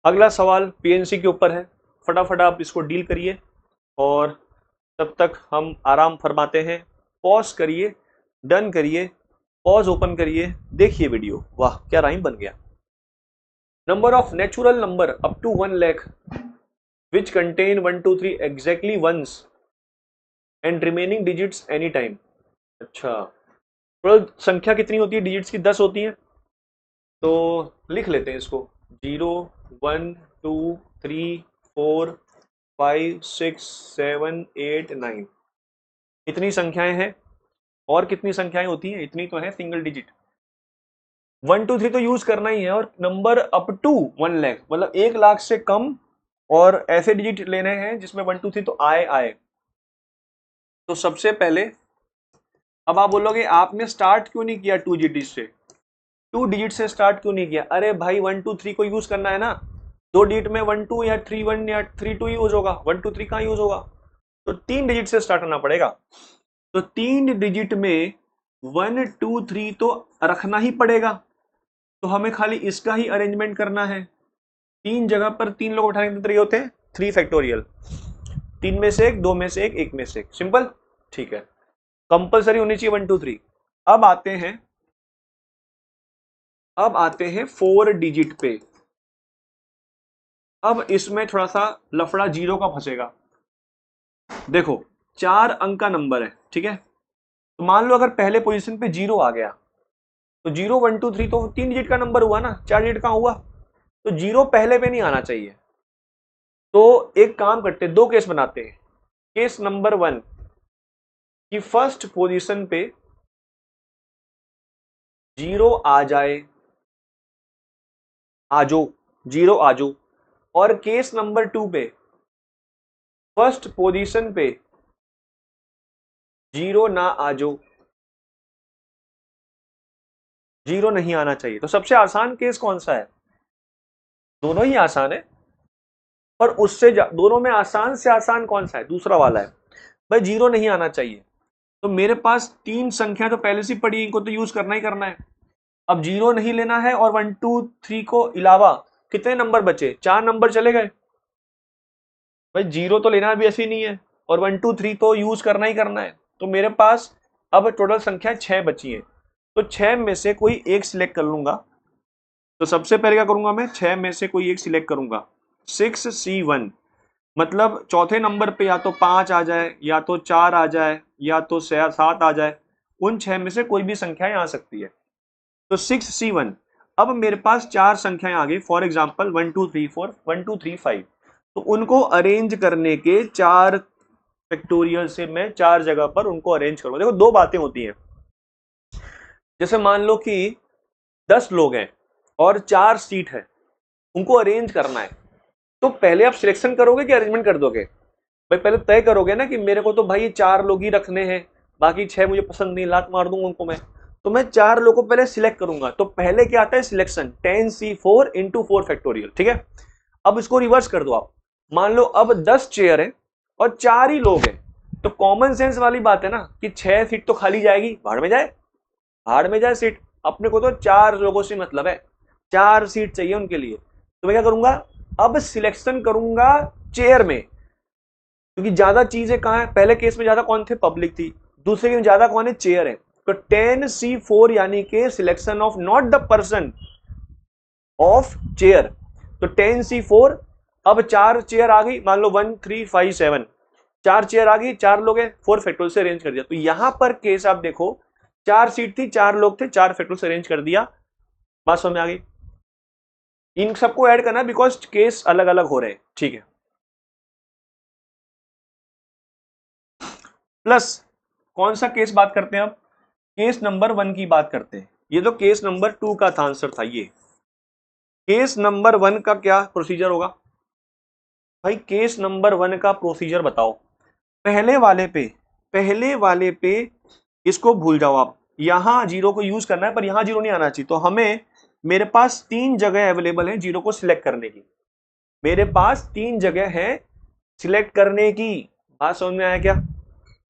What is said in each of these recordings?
अगला सवाल पीएनसी के ऊपर है, फटाफट आप इसको डील करिए और तब तक हम आराम फरमाते हैं। पॉज करिए, डन करिए, पॉज ओपन करिए, देखिए वीडियो। वाह क्या राइम बन गया। Number of natural number up to 1 lakh which contain 1 2 3 exactly once and remaining digits any time. अच्छा, टोटल संख्या कितनी होती है डिजिट्स की? 10 होती है। तो लिख लेते हैं इसको, 0 1 2 3 4 5 6 7 8 9, इतनी संख्याएं हैं। और कितनी संख्याएं होती हैं? इतनी तो है सिंगल डिजिट। 1 2 3 तो यूज करना ही है, और नंबर अप टू 1 लाख मतलब 1 लाख से कम, और ऐसे डिजिट लेने हैं जिसमें 1 2 3 तो आए आए। तो सबसे पहले, अब आप बोलोगे आपने स्टार्ट क्यों नहीं किया 2 डिजिट से, 2 डिजिट से स्टार्ट क्यों नहीं किया? अरे भाई 1 2 3 को यूज करना है ना। 2 डिजिट में 1 2 या 3 1 या 3 2 यूज होगा, 1 2 3 कहाँ यूज होगा? तो 3 डिजिट से स्टार्ट करना पड़ेगा। तो 3 डिजिट में 1 2 3 तो रखना ही पड़ेगा। तो हमें खाली इसका ही अरेंजमेंट करना है। 3 जगह पर 3 लोग उठाने के तरीके होते हैं 3 फैक्टोरियल, 3 में से 1, 2 में से 1, 1 में से 1, सिंपल। ठीक है, कंपलसरी होनी चाहिए 1 2 3। अब आते हैं 4 डिजिट पे। अब इसमें थोड़ा सा लफड़ा जीरो का फंसेगा। देखो 4 अंक का नंबर है, ठीक है। तो मान लो अगर पहले पोजीशन पे 0 आ गया, तो 0 1 2 3 तो 3 डिजिट का नंबर हुआ ना, 4 डिजिट का हुआ। तो 0 पहले पे नहीं आना चाहिए। तो एक काम करते हैं, 2 केस बनाते हैं। केस नंबर 1 कि फर्स्ट पोजीशन पे 0 आ जाए, आजो 0 आजो। और केस नंबर 2 पे फर्स्ट पोजीशन पे 0 ना आजो, 0 नहीं आना चाहिए। तो सबसे आसान केस कौन सा है? दोनों ही आसान है, पर उससे दोनों में आसान से आसान कौन सा है? दूसरा वाला है। भाई 0 नहीं आना चाहिए। तो मेरे पास 3 संख्या तो पहले से पड़ी, इनको तो यूज करना ही करना है। अब 0 नहीं लेना है, और 1 2 3 को अलावा कितने नंबर बचे? 4 नंबर चले गए। भाई 0 तो लेना भी ऐसी नहीं है, और 1 2 3 तो यूज करना ही करना है। तो मेरे पास अब टोटल संख्या 6 बची है। तो 6 में से कोई एक सिलेक्ट कर लूंगा। तो सबसे पहले क्या करूंगा, मैं 6 में से कोई एक सिलेक्ट करूंगा। 6C1, मतलब चौथे नंबर पे या तो 5 आ जाए, या तो 4 आ जाए, या तो 7 आ जाए। उन 6 में से कोई भी संख्याएं आ सकती है। तो 6C1। अब मेरे पास 4 संख्याएं आ गई, फॉर एग्जाम्पल 1 2 3 4, 1 2 3 5। तो उनको अरेंज करने के 4 फैक्टोरियल से मैं 4 जगह पर उनको अरेंज करूंगा। देखो 2 बातें होती हैं। जैसे मान लो कि 10 लोग हैं और 4 सीट है, उनको अरेंज करना है। तो पहले आप सिलेक्शन करोगे कि अरेंजमेंट कर दोगे? भाई पहले तय करोगे ना कि मेरे को तो भाई 4 लोग ही रखने हैं, बाकी 6 मुझे पसंद नहीं, लात मार दूंगा उनको मैं। तो मैं 4 लोगों को पहले सिलेक्ट करूंगा। तो पहले क्या आता है? सिलेक्शन 10C4 इंटू 4 फैक्टोरियल, ठीक है। अब इसको रिवर्स कर दो आप। मान लो अब 10 चेयर है और 4 ही लोग हैं। तो कॉमन सेंस वाली बात है ना कि 6 सीट तो खाली जाएगी, भाड़ में जाए, भाड़ में जाए सीट। अपने को तो 4 लोगों से मतलब है, 4 सीट चाहिए उनके लिए। तो मैं क्या करूंगा, अब सिलेक्शन करूंगा चेयर में, क्योंकि ज्यादा चीजें कहां है? पहले केस में ज्यादा कौन थे? पब्लिक थी। दूसरे केस में ज्यादा कौन है? चेयर है। तो 10C4 यानी कि selection of not the person, of chair. तो 10C4। अब 4 चेयर आ गई, मान लो 1 3 5 7, 4 चेयर आ गई, 4 लोग हैं, 4 फैक्टोरियल से अरेंज कर दिया। तो यहां पर केस आप देखो, 4 सीट थी, 4 लोग थे, 4 फैक्टोरियल से अरेंज कर दिया। बात समझ में आ गई? इन सबको ऐड करना बिकॉज केस अलग अलग हो रहे हैं, ठीक है। प्लस कौन सा केस बात करते हैं अब? केस नंबर 1 की बात करते हैं। ये तो केस नंबर 2 का था, आंसर था ये। केस नंबर 1 का क्या प्रोसीजर होगा? भाई केस नंबर 1 का प्रोसीजर बताओ। पहले वाले पे इसको भूल जाओ आप। यहां 0 को यूज करना है, पर यहां 0 नहीं आना चाहिए। तो हमें, मेरे पास 3 जगह अवेलेबल है 0 को सिलेक्ट करने की। मेरे पास 3 जगह है सिलेक्ट करने की। बात समझ में आया क्या?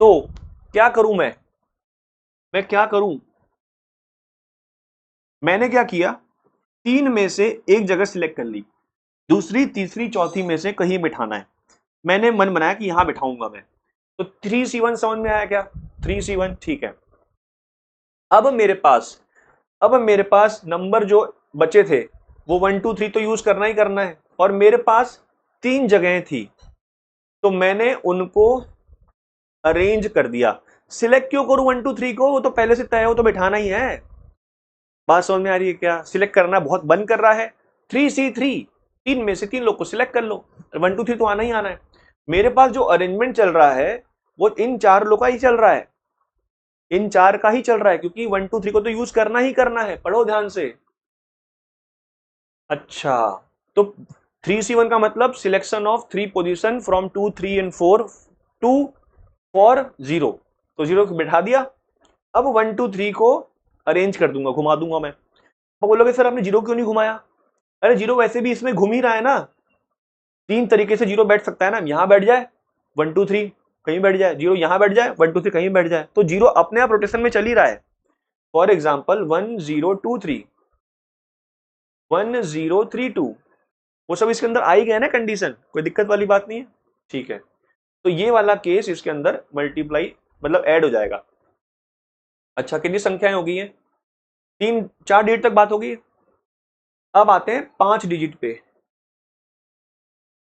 तो क्या करूं मैं क्या करूं? मैंने क्या किया, 3 में से एक जगह सिलेक्ट कर ली। दूसरी, तीसरी, चौथी में से कहीं बिठाना है। मैंने मन बनाया कि यहां बिठाऊंगा मैं, तो 3C1 समझ में आया क्या? 3C1 ठीक है। अब मेरे पास नंबर जो बचे थे वो 1 2 3 तो यूज करना ही करना है, और मेरे पास 3 जगहें थी, तो मैंने उनको अरेंज कर दिया। सिलेक्ट क्यों करूं 1 2 3 को? वो तो पहले से तय है, वो तो बिठाना ही है। बात समझ में आ रही है क्या? सिलेक्ट करना बहुत बंद कर रहा है। 3C3, 3 में से 3 लोग को सिलेक्ट कर लो, 1 2 3 तो आना ही आना है। मेरे पास जो अरेंजमेंट चल रहा है वो इन 4 लोग का ही चल रहा है, इन 4 का ही चल रहा है, क्योंकि 1 2 3 को तो यूज करना ही करना है। पढ़ो ध्यान से। अच्छा, तो 3C1 का मतलब selection of 3 position from 2 3 and 4 to four 0, तो 0 को बिठा दिया। अब 1 2 3 को अरेंज कर दूंगा, घुमा दूंगा मैं। तो बोलोगे सर आपने 0 क्यों नहीं घुमाया? अरे 0 वैसे भी इसमें घूम ही रहा है ना, 3 तरीके से 0 बैठ सकता है ना। यहां बैठ जाए 1 2 3 कहीं बैठ जाए, 0 यहां बैठ जाए 1 2 3 कहीं बैठ जाए, तो 0 अपने आप रोटेशन में चल ही रहा है। फॉर एग्जाम्पल 1 0 2 3, 1 0 3 2, वो सब इसके अंदर आ ही गए ना कंडीशन, कोई दिक्कत वाली बात नहीं है। ठीक है, तो ये वाला केस इसके अंदर मल्टीप्लाई मतलब ऐड हो जाएगा। अच्छा, कितनी संख्याएं हो गई हैं? 3 4 डिजिट तक बात होगी। अब आते हैं 5 डिजिट पे,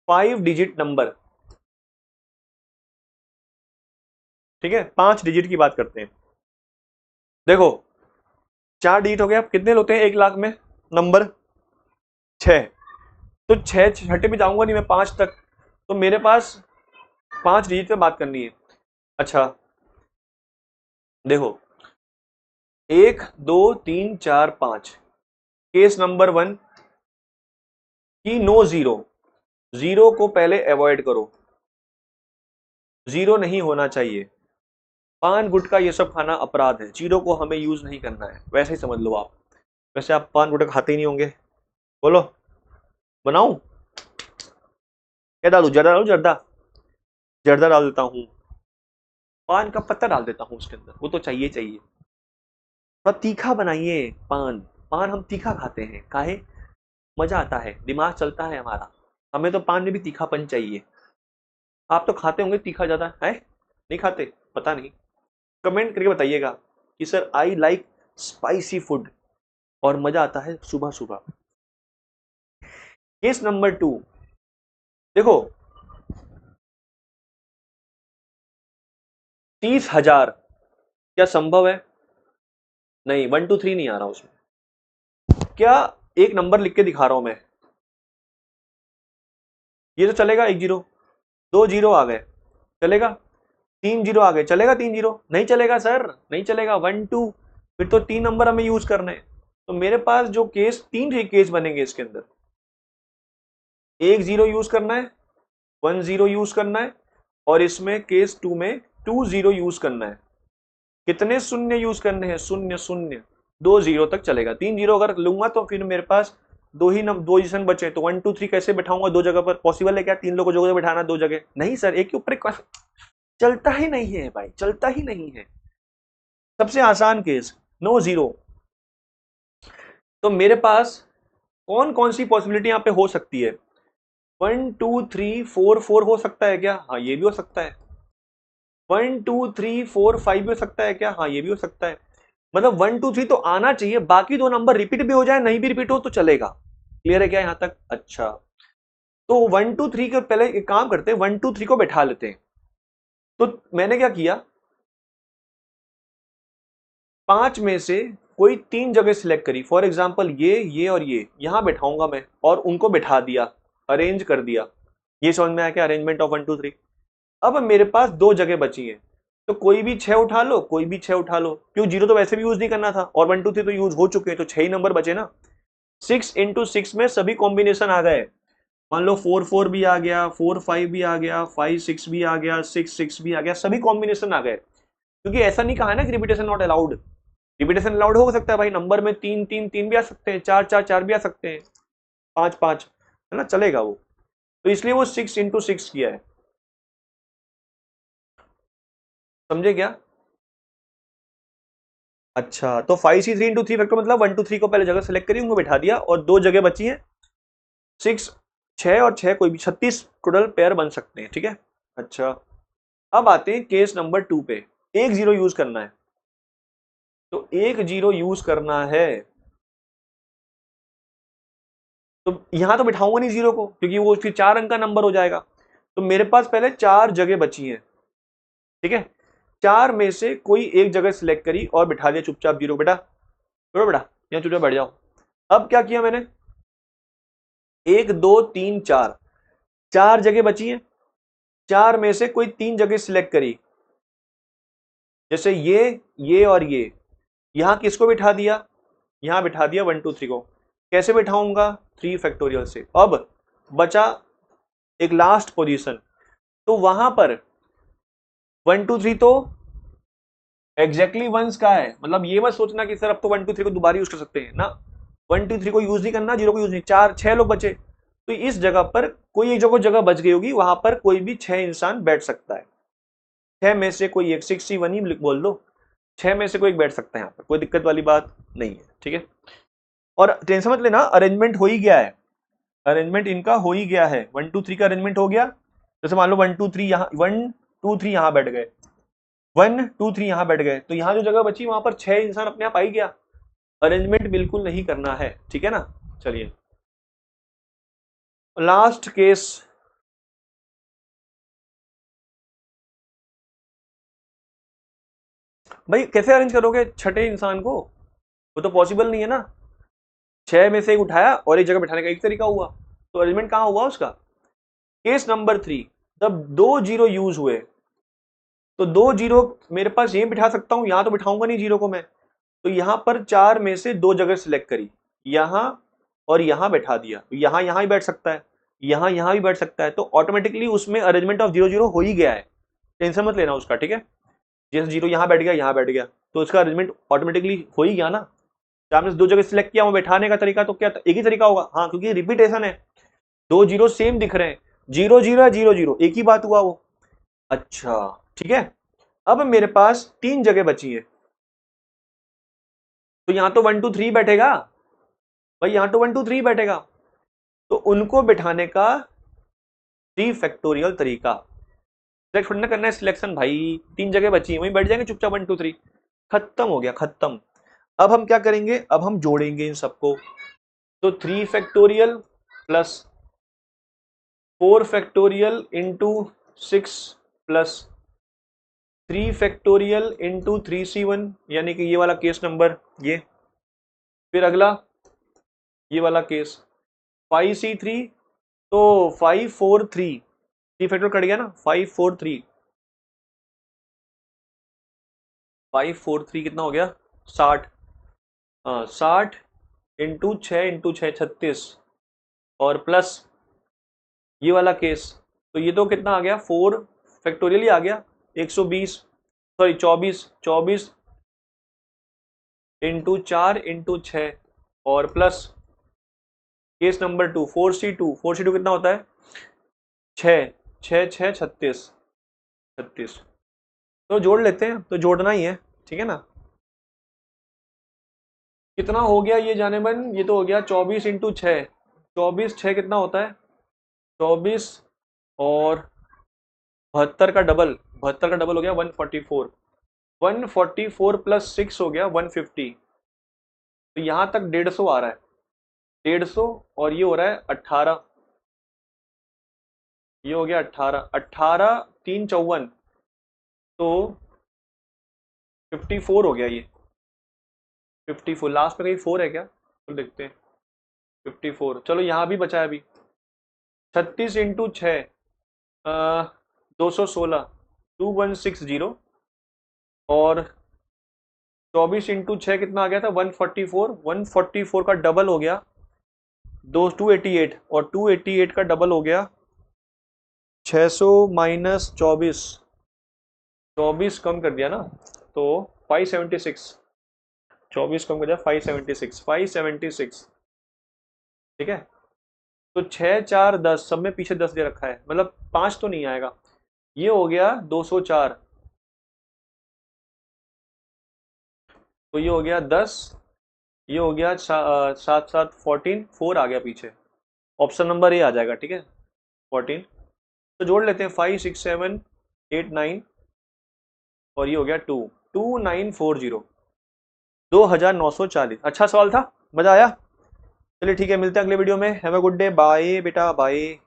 5 डिजिट नंबर। ठीक है, 5 डिजिट की बात करते हैं। देखो 4 डिजिट हो गया, कितने होते हैं 1 लाख में नंबर? 6। तो 6 छठे पे जाऊंगा नहीं मैं 5 तक, तो मेरे पास 5 डिजिट पे बात करनी है। अच्छा देखो 1 2 3 4 5, केस नंबर 1 की नो जीरो, जीरो को पहले अवॉइड करो, जीरो नहीं होना चाहिए। पान गुटखा ये सब खाना अपराध है, जीरो को हमें यूज नहीं करना है, वैसे ही समझ लो आप। वैसे आप पान गुटखा खाते ही नहीं होंगे। बोलो बनाऊं? क्या डालू, जर्दा डालू? जर्दा, जर्दा डाल देता हूँ, पान का पत्ता डाल देता हूँ उसके अंदर, वो तो चाहिए चाहिए। पर तीखा बनाइए पान, पान हम तीखा खाते हैं, काहे? मजा आता है, दिमाग चलता है हमारा, हमें तो पान में भी तीखापन चाहिए। आप तो खाते होंगे तीखा ज्यादा है, नहीं खाते? पता नहीं, कमेंट करके बताइएगा कि sir I like spicy food, और मजा आता है सुबह सुबह। केस नंबर 2, देखो 30,000 क्या संभव है? नहीं, 1 2 3 नहीं आ रहा उसमें। क्या एक नंबर लिख के दिखा रहा हूं मैं, ये तो चलेगा? 1 0, 2 0 आ गए, चलेगा? 3 0 आ गए, चलेगा? 3 0 नहीं चलेगा सर, नहीं चलेगा। 1 2, फिर तो 3 नंबर हमें यूज करने हैं। तो मेरे पास जो केस 3 केस बनेंगे इसके अंदर, 1 0 यूज करना है, 1 0 यूज करना है, और इसमें केस 2 में 2 0 यूज करना है। कितने शून्य यूज करने हैं? शून्य शून्य, 2 0 तक चलेगा। 3 0 अगर लूंगा तो फिर मेरे पास दो पोजीशन बचे, तो 1 2 3 कैसे बैठाऊंगा 2 जगह पर? पॉसिबल है क्या 3 लोगों को जगह बैठाना 2 जगह? नहीं सर, एक के ऊपर एक चलता ही नहीं है भाई, चलता ही नहीं है। सबसे आसान केस नो जीरो। तो मेरे पास कौन कौन सी पॉसिबिलिटी यहां पे हो सकती है? 1 2 3 4 4 हो सकता है क्या? हाँ ये भी हो सकता है। 1 2 3 4 5 भी हो सकता है क्या? हाँ ये भी हो सकता है। मतलब 1 2 3 तो आना चाहिए, बाकी 2 नंबर रिपीट भी हो जाए नहीं भी रिपीट हो तो चलेगा। क्लियर है क्या यहां तक? अच्छा, तो 1 2 3 के पहले एक काम करते हैं, 1 2 3 को बैठा लेते हैं। तो मैंने क्या किया, 5 में से कोई 3 जगह सिलेक्ट करी। फॉर एग्जाम्पल ये और ये यहां बैठाऊंगा मैं, और उनको बैठा दिया, अरेंज कर दिया। ये समझ में आया क्या अरेंजमेंट ऑफ 1 2 3? अब मेरे पास 2 जगह बची हैं, तो कोई भी 6 उठा लो, कोई भी 6 उठा लो, क्यों 0 तो वैसे भी यूज नहीं करना था, और 1 2 3 तो यूज हो चुके हैं, तो 6 ही नंबर बचे ना। 6 इंटू 6 में सभी कॉम्बिनेशन आ गए। मान लो 4 4 भी आ गया, 4 5 भी आ गया, 5 6 भी आ गया, 6 6 भी आ गया, सभी कॉम्बिनेशन आ गए। क्योंकि ऐसा नहीं कहा है ना कि repetition not allowed, repetition allowed हो सकता है भाई, नंबर में 3 3 3 भी आ सकते हैं, 4 4 4 भी आ सकते हैं, 5 5 है ना, चलेगा वो। तो इसलिए वो 6 इंटू 6 किया है, समझे क्या? अच्छा, तो 5C3 इंटू 3 फैक्टर मतलब 1 2 3 को पहले जगह सेलेक्ट करी, उनको बैठा दिया, और 2 जगह बची हैं, 6 6 और 6 कोई भी 36 टोटल पेयर बन सकते हैं, ठीक है। अच्छा, अब आते हैं केस नंबर 2 पे। एक जीरो यूज करना है, तो एक जीरो यूज करना है, तो यहां तो बिठाऊंगा नहीं जीरो को, क्योंकि वो फिर 4 अंक का नंबर हो जाएगा। तो मेरे पास पहले 4 जगह बची हैं, ठीक है। 4 में से कोई एक जगह सिलेक्ट करी और बिठा दिया चुपचाप जीरो। बेटा छोड़ो बेटा, यहाँ चुपचाप बैठ जाओ। अब क्या किया मैंने, 1 2 3 4, 4 जगह बची हैं। 4 में से कोई 3 जगह सिलेक्ट करी, जैसे ये और ये। यहां किसको बिठा दिया, यहां बिठा दिया 1 2 3 को। कैसे बिठाऊंगा, 3 फैक्टोरियल से। अब बचा एक लास्ट पोजीशन, तो वहां पर 1 2 3 तो एग्जैक्टली वंस का है, मतलब ये मत सोचना कि सर अब तो 1 2 3 को दोबारा यूज कर सकते हैं ना। 1 2 3 को यूज नहीं करना, जीरो को यूज नहीं। 4 6 लोग बचे, तो इस जगह पर कोई एक जगह बच गई होगी, वहां पर कोई भी 6 इंसान बैठ सकता है। 6 में से कोई एक, 61 ही बोल दो, 6 में से कोई एक बैठ सकता है यहाँ पर, कोई दिक्कत वाली बात नहीं है, ठीक है। और टेंशन मत लेना, अरेंजमेंट हो ही गया है, अरेंजमेंट इनका हो ही गया है। 1 2 3 का अरेंजमेंट हो गया। जैसे मान लो 1 2 3 यहाँ, 1 2 3 यहाँ बैठ गए, 1 2 3 यहाँ बैठ गए, तो यहाँ जो जगह बची वहां पर 6 इंसान अपने आप आ ही गया। अरेंजमेंट बिल्कुल नहीं करना है, ठीक है ना। चलिए लास्ट केस, भाई कैसे अरेंज करोगे छठे इंसान को, वो तो पॉसिबल नहीं है ना। 6 में से एक उठाया और एक जगह बैठाने का एक तरीका हुआ, तो अरेंजमेंट कहां हुआ उसका। केस नंबर 3, जब 2 जीरो यूज हुए, तो 2 जीरो मेरे पास ये बिठा सकता हूं, यहां तो बिठाऊंगा नहीं जीरो को मैं। तो यहां पर 4 में से 2 जगह सिलेक्ट करी, यहां और यहां बैठा दिया, तो यहां ही बैठ सकता है, यहां भी बैठ सकता है, तो ऑटोमेटिकली उसमें अरेंजमेंट ऑफ जीरो जीरो हो ही गया है। टेंशन मत लेना उसका, ठीक है। जैसे जीरो यहां बैठ गया, यहां बैठ गया, तो उसका अरेंजमेंट ऑटोमेटिकली हो ही गया ना। चार में से 2 जगह सिलेक्ट किया, वो बैठाने का तरीका तो क्या एक ही तरीका होगा, हाँ, क्योंकि रिपीटेशन है, 2 जीरो सेम दिख रहे हैं, जीरो जीरो है, जीरो जीरो एक ही बात हुआ वो। अच्छा, ठीक है। अब मेरे पास 3 जगह बची है, तो यहां तो 1 2 3 बैठेगा भाई, यहां तो 1 2 3 बैठेगा, तो उनको बिठाने का 3 फैक्टोरियल तरीका। सिलेक्ट थोड़ी ना करना है सिलेक्शन भाई, 3 जगह बची है, वहीं बैठ जाएंगे चुपचाप 1 2 3, खत्म हो गया, खत्म। अब हम क्या करेंगे, अब हम जोड़ेंगे इन सबको, तो 3 factorial plus 4 factorial into 6 plus 3 factorial into 3C1, यानी कि ये वाला केस नंबर ये। फिर अगला ये वाला केस 5C3, तो 543, 3 फैक्टोरियल कट गया ना, 543, 543 कितना हो गया, 60। हाँ 60 इंटू 6 36, और प्लस ये वाला केस, तो ये तो कितना आ गया, 4 फैक्टोरियल ही आ गया, 120, सॉरी 24, 24 इंटू 4 इंटू 6, और plus case number 2 4C2, 4C2 कितना होता है, 6 6 6 36, 36। तो जोड़ लेते हैं, तो जोड़ना ही है, ठीक है ना। कितना हो गया ये जाने मन, ये तो हो गया 24 इंटू 6, 24 6 कितना होता है, 24, और 72 का डबल, 72 का डबल हो गया 144, 144 प्लस 6 हो गया 150, तो यहां तक 150 आ रहा है, 150, और ये हो रहा है 18, ये हो गया 18, 18 3 54, तो 54 हो गया ये, 54 लास्ट में कहीं 4 है क्या, तो देखते हैं 54। चलो यहाँ भी बचा है अभी, 36 इंटू 6 216, 2160, और 24 इंटू 6 कितना आ गया था, 144, 144 का डबल हो गया 288, और 288 का डबल हो गया 600 माइनस 24, 24 कम कर दिया ना, तो 576, 24 कम कर दिया 576, 576, ठीक है। तो 6 4 10, सब में पीछे 10 दे रखा है, मतलब 5 तो नहीं आएगा, ये हो गया 204, तो ये हो गया 10, ये हो गया 7 7 14, 4 आ गया पीछे, ऑप्शन नंबर ए आ जाएगा, ठीक है 14। तो जोड़ लेते हैं 5 6 7 8 9 और ये हो गया 2 2940 2940। अच्छा सवाल था, मजा आया। चलिए ठीक है, मिलते हैं अगले वीडियो में। Have a good day, bye बेटा बाय।